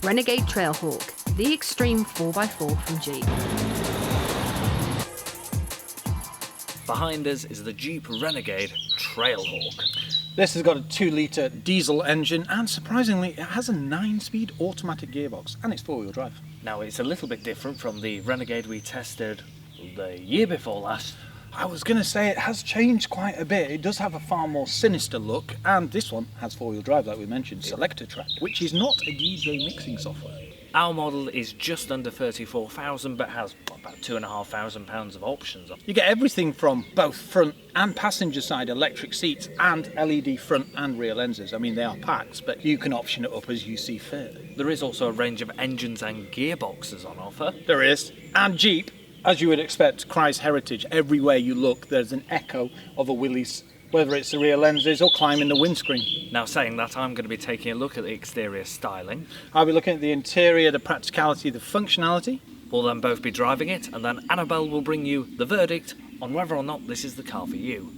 Renegade Trailhawk, the extreme 4x4 from Jeep. Behind us is the Jeep Renegade Trailhawk. This has got a 2 litre diesel engine and surprisingly it has a 9-speed automatic gearbox and it's 4-wheel drive. Now it's a little bit different from the Renegade we tested the year before last. I was going to say it has changed quite a bit. It does have a far more sinister look, and this one has 4-wheel drive like we mentioned, selector track, which is not a DJ mixing software. Our model is just under 34,000 but has about £2,500 of options on. You get everything from both front and passenger side electric seats and LED front and rear lenses. I mean, they are packs, but you can option it up as you see fit. There is also a range of engines and gearboxes on offer. There is, and Jeep, as you would expect, cries heritage. Everywhere you look, there's an echo of a Willys, whether it's the rear lenses or climbing the windscreen. Now saying that, I'm going to be taking a look at the exterior styling. I'll be looking at the interior, the practicality, the functionality. We'll then both be driving it, and then Annabelle will bring you the verdict on whether or not this is the car for you.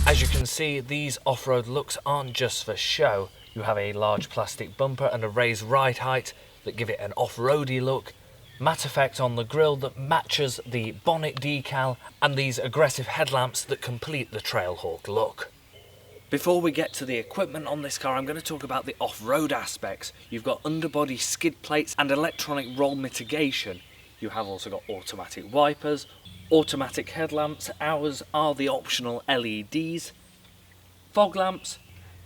As you can see, these off-road looks aren't just for show. You have a large plastic bumper and a raised ride height that give it an off-roady look, matte effect on the grille that matches the bonnet decal, and these aggressive headlamps that complete the Trailhawk look. Before we get to the equipment on this car, I'm going to talk about the off-road aspects. You've got underbody skid plates and electronic roll mitigation. You have also got automatic wipers, automatic headlamps. Ours are the optional LEDs, fog lamps,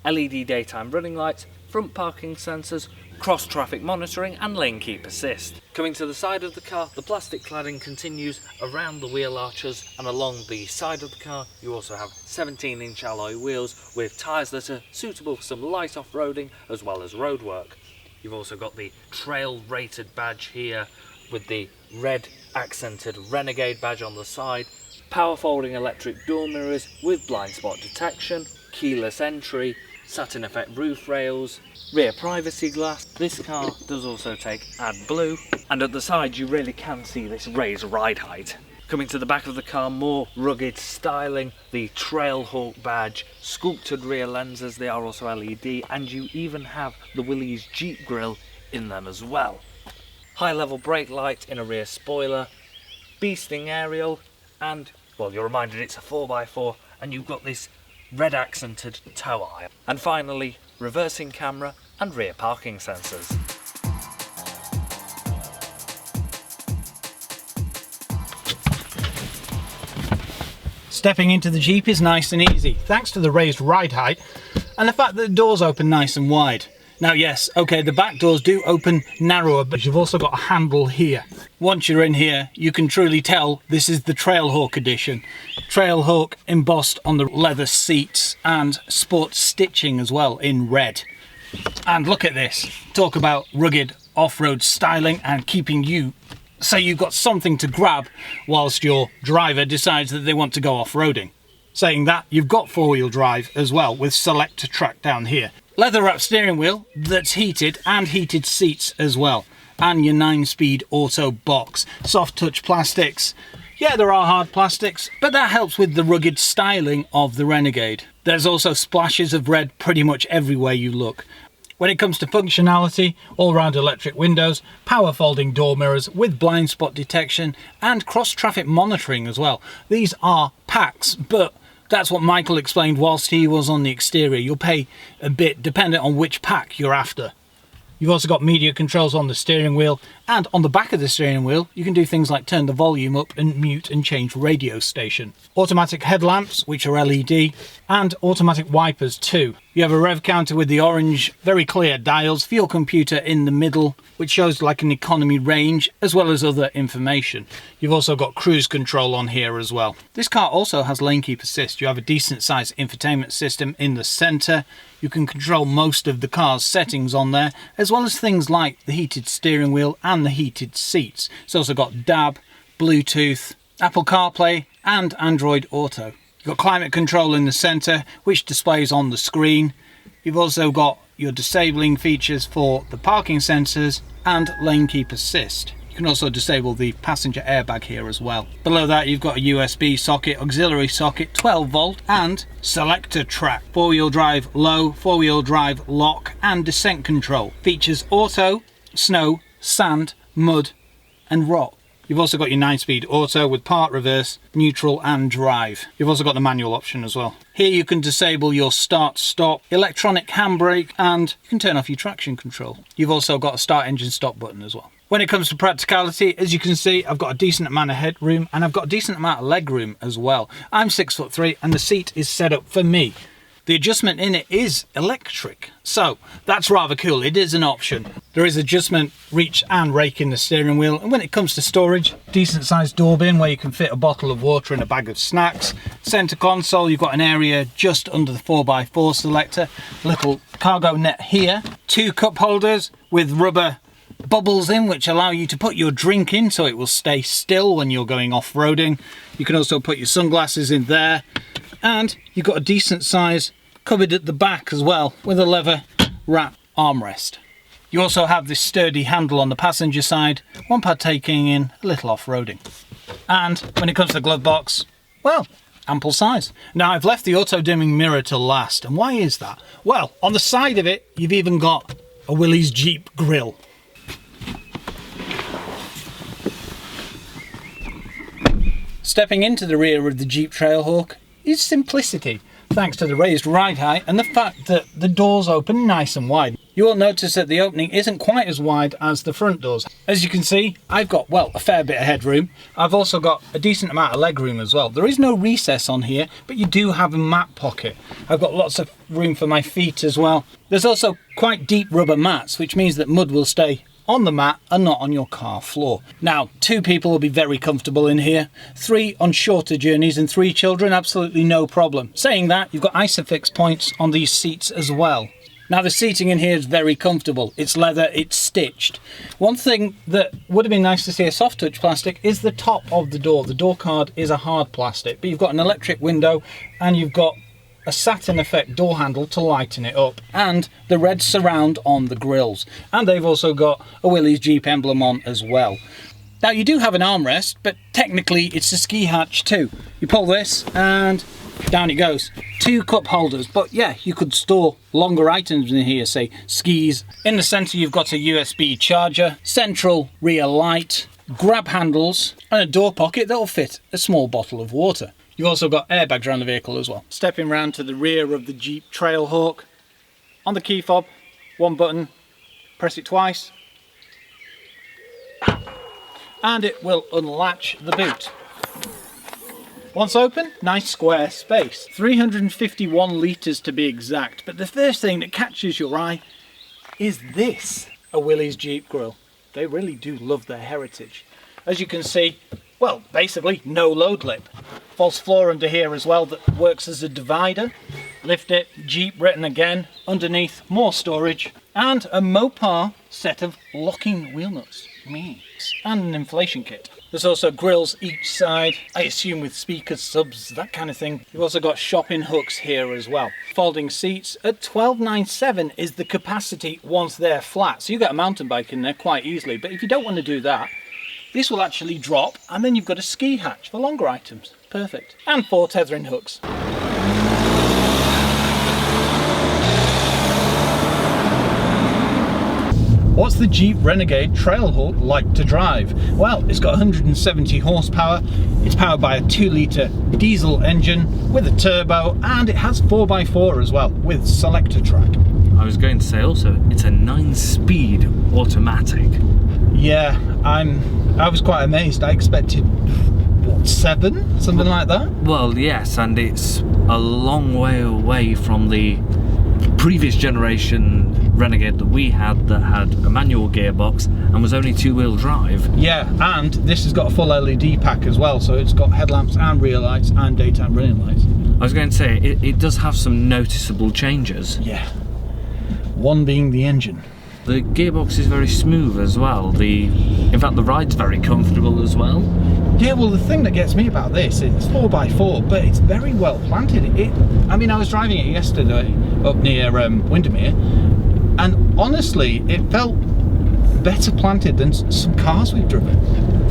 LED daytime running lights, front parking sensors, cross traffic monitoring and lane keep assist. Coming to the side of the car, the plastic cladding continues around the wheel arches, and along the side of the car you also have 17-inch alloy wheels with tyres that are suitable for some light off-roading as well as road work. You've also got the trail rated badge here with the red accented Renegade badge on the side, power folding electric door mirrors with blind spot detection, keyless entry, satin effect roof rails, rear privacy glass. This car does also take AdBlue, and at the side you really can see this raised ride height. Coming to the back of the car, more rugged styling, the Trailhawk badge, sculpted rear lenses, they are also LED, and you even have the Willys Jeep grille in them as well. High level brake light in a rear spoiler, beasting aerial, and well, you're reminded it's a 4x4, and you've got this red accented tow eye. And finally, reversing camera and rear parking sensors. Stepping into the Jeep is nice and easy, thanks to the raised ride height and the fact that the doors open nice and wide. Now yes, okay, the back doors do open narrower, but you've also got a handle here. Once you're in here, you can truly tell this is the Trailhawk edition. Trailhawk embossed on the leather seats and sports stitching as well in red. And look at this, talk about rugged off-road styling and keeping you so you've got something to grab whilst your driver decides that they want to go off-roading. Saying that, you've got 4-wheel drive as well with selector track down here. Leather wrap steering wheel that's heated and heated seats as well. And your 9-speed auto box. Soft touch plastics. Yeah, there are hard plastics, but that helps with the rugged styling of the Renegade. There's also splashes of red pretty much everywhere you look. When it comes to functionality, all-round electric windows, power folding door mirrors with blind spot detection and cross traffic monitoring as well. These are packs, but that's what Michael explained whilst he was on the exterior. You'll pay a bit dependent on which pack you're after. You've also got media controls on the steering wheel, and on the back of the steering wheel you can do things like turn the volume up and mute and change radio station. Automatic headlamps, which are LED, and automatic wipers too. You have a rev counter with the orange, very clear dials, fuel computer in the middle, which shows like an economy range, as well as other information. You've also got cruise control on here as well. This car also has lane keep assist. You have a decent sized infotainment system in the centre. You can control most of the car's settings on there, as well as things like the heated steering wheel and the heated seats. It's also got DAB, Bluetooth, Apple CarPlay and Android Auto. You've got climate control in the centre, which displays on the screen. You've also got your disabling features for the parking sensors and lane keep assist. You can also disable the passenger airbag here as well. Below that you've got a USB socket, auxiliary socket, 12 volt and selector track. 4-wheel drive low, 4-wheel drive lock and descent control. Features auto, snow, sand, mud and rock. You've also got your 9-speed auto with part reverse, neutral and drive. You've also got the manual option as well. Here you can disable your start stop, electronic handbrake and you can turn off your traction control. You've also got a start engine stop button as well. When it comes to practicality, as you can see, I've got a decent amount of headroom and I've got a decent amount of leg room as well. I'm 6'3" and the seat is set up for me. The adjustment in it is electric, so that's rather cool. It is an option. There is adjustment, reach and rake in the steering wheel. And when it comes to storage, decent sized door bin where you can fit a bottle of water and a bag of snacks. Center console, you've got an area just under the 4x4 selector. Little cargo net here. 2 cup holders with rubber bubbles in which allow you to put your drink in so it will stay still when you're going off-roading. You can also put your sunglasses in there. And you've got a decent size cupboard at the back as well with a leather wrap armrest. You also have this sturdy handle on the passenger side, one pad taking in a little off-roading. And when it comes to the glove box, well, ample size. Now I've left the auto dimming mirror till last, and why is that? Well, on the side of it you've even got a Willys Jeep grille. Stepping into the rear of the Jeep Trailhawk is simplicity, thanks to the raised ride height and the fact that the doors open nice and wide. You will notice that the opening isn't quite as wide as the front doors. As you can see, I've got, well, a fair bit of headroom. I've also got a decent amount of leg room as well. There is no recess on here, but you do have a mat pocket. I've got lots of room for my feet as well. There's also quite deep rubber mats, which means that mud will stay on the mat and not on your car floor. Now, 2 people will be very comfortable in here. 3 on shorter journeys and 3 children, absolutely no problem. Saying that, you've got ISOFIX points on these seats as well. Now the seating in here is very comfortable. It's leather, it's stitched. One thing that would have been nice to see a soft touch plastic is the top of the door. The door card is a hard plastic, but you've got an electric window and you've got a satin effect door handle to lighten it up, and the red surround on the grills. And they've also got a Willys Jeep emblem on as well. Now you do have an armrest, but technically it's a ski hatch too. You pull this and down it goes. 2 cup holders, but yeah, you could store longer items in here, say skis. In the center you've got a USB charger, central rear light, grab handles and a door pocket that will fit a small bottle of water. You've also got airbags around the vehicle as well. Stepping round to the rear of the Jeep Trailhawk. On the key fob, 1 button, press it twice, and it will unlatch the boot. Once open, nice square space. 351 litres to be exact, but the first thing that catches your eye is this, a Willys Jeep grill. They really do love their heritage. As you can see, well, basically no load lip. False floor under here as well that works as a divider. Lift it, Jeep written again. Underneath, more storage. And a Mopar set of locking wheel nuts. And an inflation kit. There's also grills each side, I assume with speakers, subs, that kind of thing. You've also got shopping hooks here as well. Folding seats at 12.97 is the capacity once they're flat. So you get a mountain bike in there quite easily. But if you don't want to do that, this will actually drop, and then you've got a ski hatch for longer items. Perfect. And 4 tethering hooks. What's the Jeep Renegade Trailhawk like to drive? Well, it's got 170 horsepower, it's powered by a 2-litre diesel engine with a turbo, and it has 4x4 as well, with selector track. I was going to say also, it's a 9-speed automatic. Yeah, I was quite amazed. I expected, what, 7? Something like that? Well, yes, and it's a long way away from the previous generation Renegade that we had that had a manual gearbox and was only 2-wheel drive. Yeah, and this has got a full LED pack as well, so it's got headlamps and rear lights and daytime running lights. I was going to say, it does have some noticeable changes. Yeah, one being the engine. The gearbox is very smooth as well. In fact, the ride's very comfortable as well. Yeah, well, the thing that gets me about this is it's 4x4, but it's very well planted. I mean, I was driving it yesterday up near Windermere, and honestly, it felt better planted than some cars we've driven.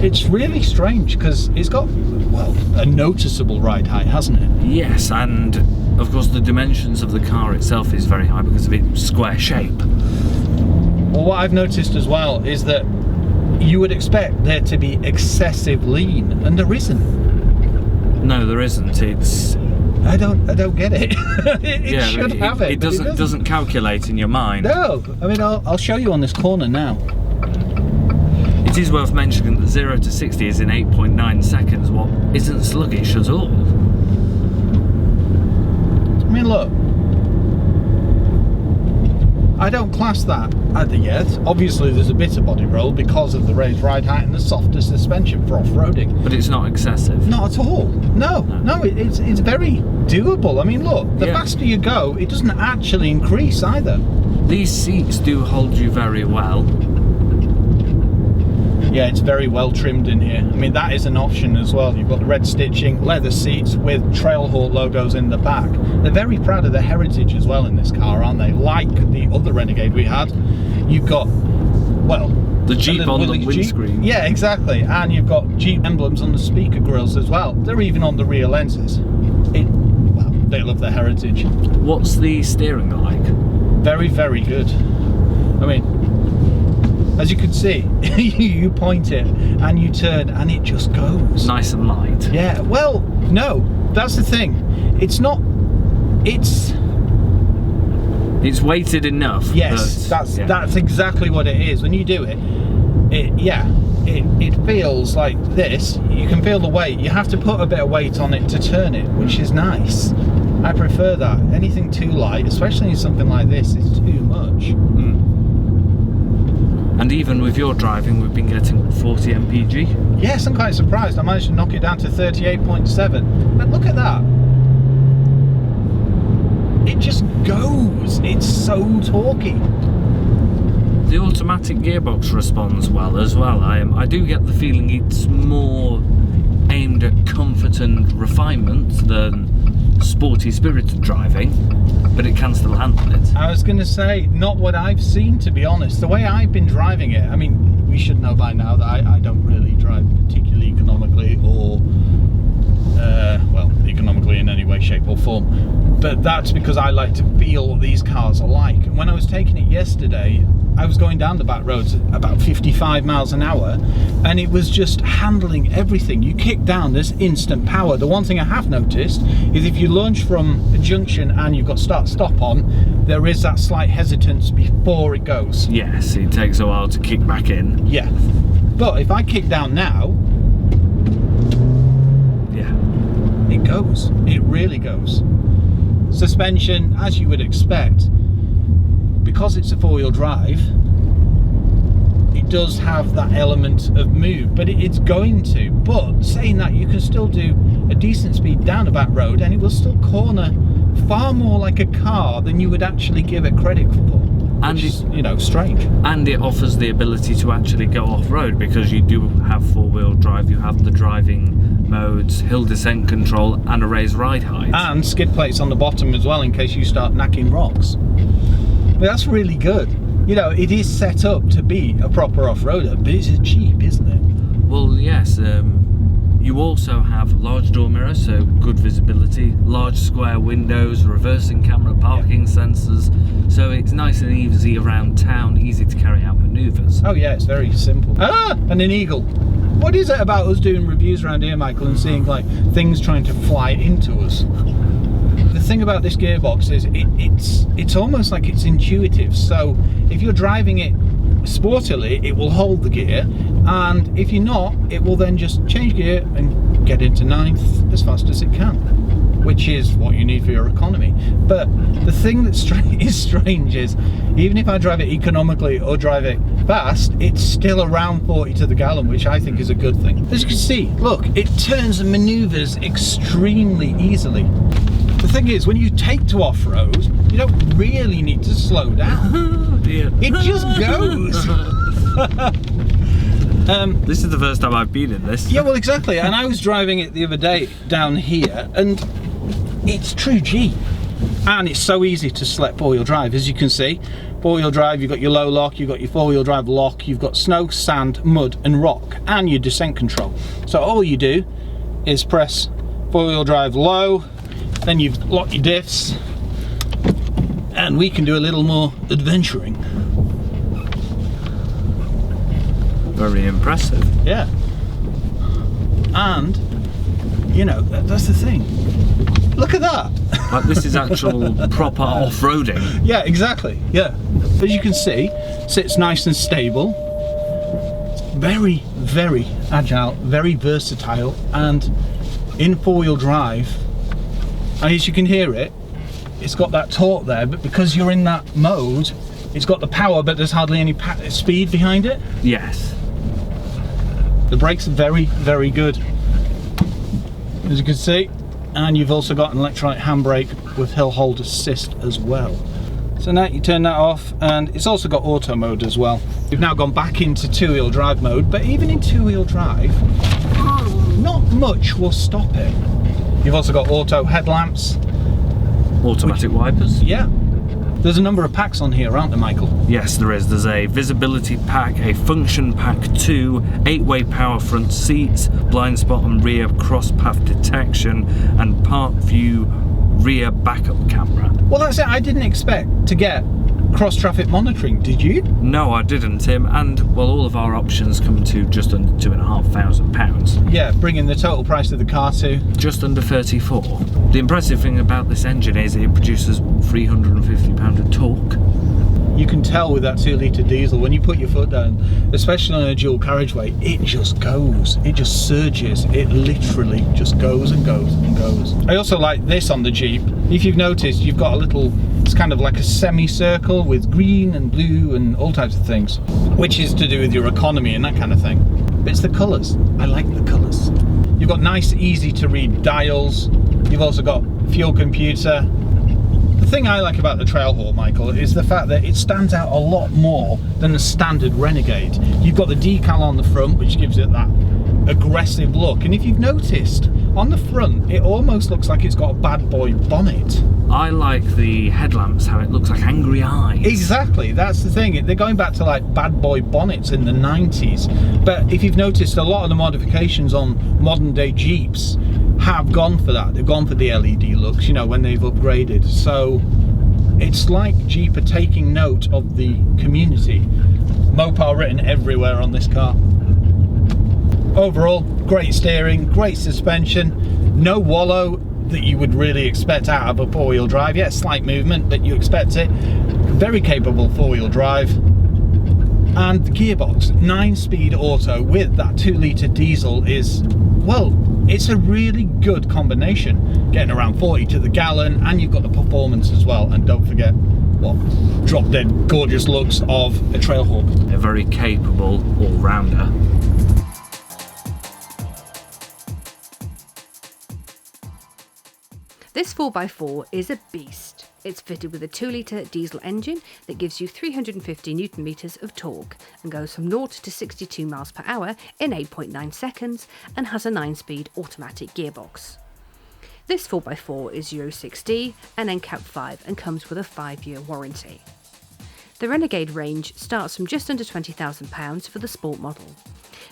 It's really strange because it's got, well, a noticeable ride height, hasn't it? Yes, and of course the dimensions of the car itself is very high because of its square shape. Well, what I've noticed as well is that you would expect there to be excessive lean, and there isn't. No, there isn't. It's... I don't get it. it should have it. It doesn't calculate in your mind. No, I mean I'll show you on this corner now. It is worth mentioning that 0 to 60 is in 8.9 seconds, what isn't sluggish at all. I mean, look, I don't class that yet. Obviously there's a bit of body roll because of the raised ride height and the softer suspension for off-roading. But it's not excessive. Not at all. No, it's very doable. I mean, look, the faster you go, it doesn't actually increase either. These seats do hold you very well. Yeah, it's very well trimmed in here. I mean, that is an option as well. You've got the red stitching, leather seats with Trailhawk logos in the back. They're very proud of their heritage as well in this car, aren't they? Like the other Renegade we had. You've got, well... the Jeep on the windscreen. Yeah, exactly. And you've got Jeep emblems on the speaker grills as well. They're even on the rear lenses. Well, they love their heritage. What's the steering like? Very, very good. I mean, as you can see, you point it and you turn and it just goes. Nice and light. Yeah, well, no, that's the thing. It's not, it's weighted enough. Yes, that's exactly what it is. When you do it, it feels like this. You can feel the weight. You have to put a bit of weight on it to turn it, which is nice. I prefer that. Anything too light, especially in something like this, is too much. And even with your driving, we've been getting 40 mpg. Yes, I'm quite surprised. I managed to knock it down to 38.7. But look at that. It just goes. It's so torquey. The automatic gearbox responds well as well. I do get the feeling it's more aimed at comfort and refinement than sporty spirited driving, but it can still handle it. I was going to say, not what I've seen, to be honest. The way I've been driving it, I mean, we should know by now that I don't really drive particularly economically or, well, economically in any way, shape or form. But that's because I like to feel what these cars are like. And when I was taking it yesterday, I was going down the back roads at about 55 miles an hour, and it was just handling everything. You kick down, there's instant power. The one thing I have noticed is if you launch from a junction and you've got start-stop on, there is that slight hesitance before it goes. Yes, it takes a while to kick back in. Yeah. But if I kick down now, it goes. It really goes. Suspension, as you would expect, because it's a four-wheel drive, it does have that element of move, but it's going to. But saying that, you can still do a decent speed down a back road and it will still corner far more like a car than you would actually give it credit for. And which is, you know, strange. And it offers the ability to actually go off-road because you do have four-wheel drive, you have the driving modes, hill descent control and a raised ride height. And skid plates on the bottom as well in case you start knacking rocks. But that's really good. You know, it is set up to be a proper off-roader, but it's cheap, isn't it? Well, yes. You also have large door mirrors, so good visibility, large square windows, reversing camera, parking sensors, so it's nice and easy around town, easy to carry out manoeuvres. Oh yeah, it's very simple. Ah, and an eagle. What is it about us doing reviews around here, Michael, and seeing like things trying to fly into us? The thing about this gearbox is it's almost like it's intuitive. So if you're driving it sportily, it will hold the gear, and if you're not, it will then just change gear and get into ninth as fast as it can, which is what you need for your economy. But the thing that's strange is, even if I drive it economically or drive it fast, it's still around 40 to the gallon, which I think is a good thing. As you can see, look, it turns and maneuvers extremely easily. The thing is, when you take to off-road, you don't really need to slow down. It just goes. This is the first time I've been in this. Yeah, well, exactly. And I was driving it the other day down here, and it's true G. And it's so easy to select four-wheel drive. As you can see, four-wheel drive, you've got your low lock, you've got your four-wheel drive lock, you've got snow, sand, mud and rock, and your descent control. So all you do is press four-wheel drive low, then you lock your diffs, and we can do a little more adventuring. Very impressive. Yeah. And, you know, that's the thing. Look at that. Like, this is actual proper off-roading. Yeah, exactly. Yeah. As you can see, sits nice and stable. Very, very agile, very versatile, and in four-wheel drive, and as you can hear it, it's got that torque there, but because you're in that mode, it's got the power, but there's hardly any speed behind it. Yes. The brakes are very, very good, as you can see, and you've also got an electronic handbrake with hill hold assist as well. So now you turn that off, and it's also got auto mode as well. We've now gone back into two-wheel drive mode, but even in two-wheel drive, not much will stop it. You've also got auto headlamps. Automatic wipers? Yeah. There's a number of packs on here, aren't there, Michael? Yes, there is. There's a visibility pack, a function pack 2, 8-way power front seats, blind spot and rear cross path detection, and park view rear backup camera. Well, that's it. I didn't expect to get cross traffic monitoring, did you? No, I didn't, Tim. And well, all of our options come to just under £2,500. Yeah, bringing the total price of the car to just under 34. The impressive thing about this engine is it produces 350 pound of torque. You can tell with that 2-litre diesel, when you put your foot down, especially on a dual carriageway, it just goes, it just surges, it literally just goes and goes and goes. I also like this on the Jeep. If you've noticed, you've got a little, it's kind of like a semicircle with green and blue and all types of things, which is to do with your economy and that kind of thing. But it's the colours, I like the colours. You've got nice, easy to read dials, you've also got fuel computer. The thing I like about the Trailhawk, Michael, is the fact that it stands out a lot more than the standard Renegade. You've got the decal on the front, which gives it that aggressive look, and if you've noticed, on the front it almost looks like it's got a bad boy bonnet. I like the headlamps, how it looks like angry eyes. Exactly, that's the thing. They're going back to like bad boy bonnets in the 90s, but if you've noticed, a lot of the modifications on modern day Jeeps have gone for that. They've gone for the LED looks, you know, when they've upgraded. So it's like Jeep are taking note of the community. Mopar written everywhere on this car. Overall, great steering, great suspension, no wallow that you would really expect out of a four-wheel drive. Yeah, slight movement, but you expect it. Very capable four-wheel drive. And the gearbox, 9-speed auto with that 2-litre diesel is, well, it's a really good combination. Getting around 40 to the gallon, and you've got the performance as well. And don't forget, what drop-dead gorgeous looks of a Trailhawk. A very capable all-rounder. This 4x4 is a beast. It's fitted with a 2-litre diesel engine that gives you 350 newton meters of torque and goes from 0 to 62 miles per hour in 8.9 seconds and has a 9-speed automatic gearbox. This 4x4 is Euro 6D and NCAP 5 and comes with a 5-year warranty. The Renegade range starts from just under £20,000 for the sport model.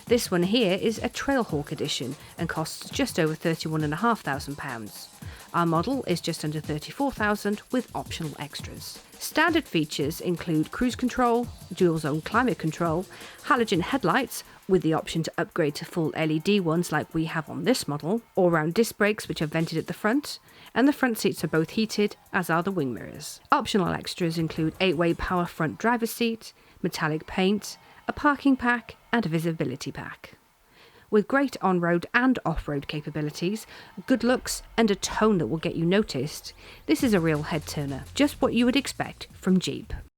This one here is a Trailhawk edition and costs just over £31,500. Our model is just under £34,000 with optional extras. Standard features include cruise control, dual zone climate control, halogen headlights with the option to upgrade to full LED ones like we have on this model, all-round disc brakes which are vented at the front, and the front seats are both heated, as are the wing mirrors. Optional extras include 8-way power front driver's seat, metallic paint, a parking pack and a visibility pack. With great on-road and off-road capabilities, good looks and a tone that will get you noticed, this is a real head-turner, just what you would expect from Jeep.